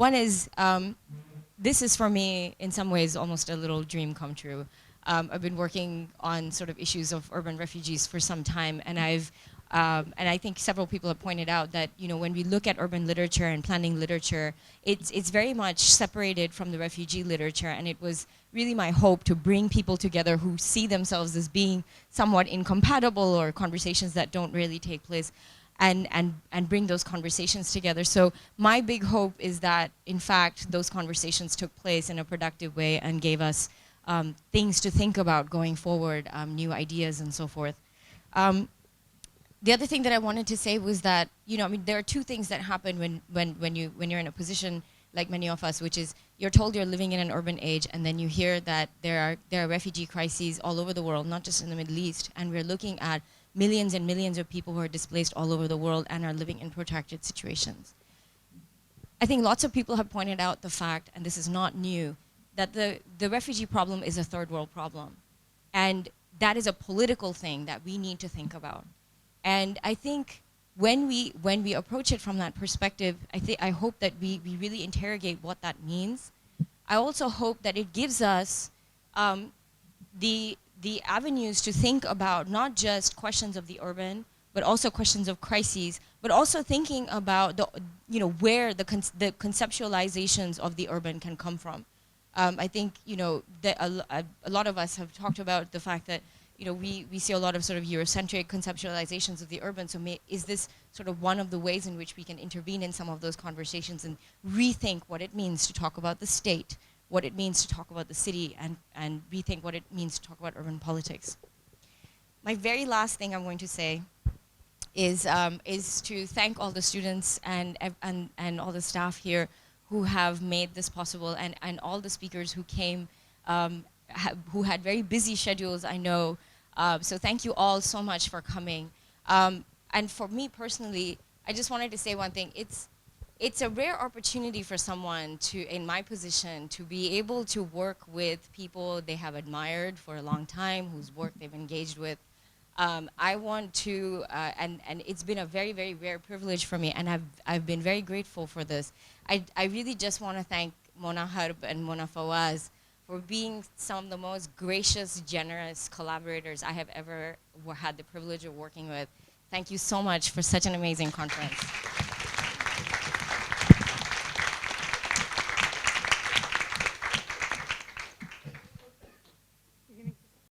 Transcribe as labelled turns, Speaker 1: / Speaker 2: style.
Speaker 1: One is, this is for me, in some ways, almost a little dream come true. I've been working on sort of issues of urban refugees for some time, and and I think several people have pointed out that, you know, when we look at urban literature and planning literature, it's very much separated from the refugee literature, and it was really my hope to bring people together who see themselves as being somewhat incompatible or conversations that don't really take place, and bring those conversations together. So my big hope is that, in fact, those conversations took place in a productive way and gave us things to think about going forward, new ideas and so forth. The other thing that I wanted to say was that, you know, I mean, there are two things that happen when you're in a position like many of us, which is you're told you're living in an urban age, and then you hear that there are refugee crises all over the world, not just in the Middle East, and we're looking at millions and millions of people who are displaced all over the world and are living in protracted situations. I think lots of people have pointed out the fact, and this is not new, that the refugee problem is a third world problem. And that is a political thing that we need to think about. And I think when we approach it from that perspective, I hope that we really interrogate what that means. I also hope that it gives us the avenues to think about not just questions of the urban, but also questions of crises, but also thinking about where the conceptualizations of the urban can come from. I think, you know, that a lot of us have talked about the fact that, you know, we see a lot of sort of Eurocentric conceptualizations of the urban. So is this sort of one of the ways in which we can intervene in some of those conversations and rethink what it means to talk about the state, what it means to talk about the city, and rethink what it means to talk about urban politics. My very last thing I'm going to say is to thank all the students and all the staff here who have made this possible, and all the speakers who came, who had very busy schedules, I know. So thank you all so much for coming. And for me personally, I just wanted to say one thing. It's a rare opportunity for someone to, in my position, to be able to work with people they have admired for a long time, whose work they've engaged with. I want to, and it's been a very, very rare privilege for me, and I've been very grateful for this. I really just want to thank Mona Harb and Mona Fawaz for being some of the most gracious, generous collaborators I have ever had the privilege of working with. Thank you so much for such an amazing conference.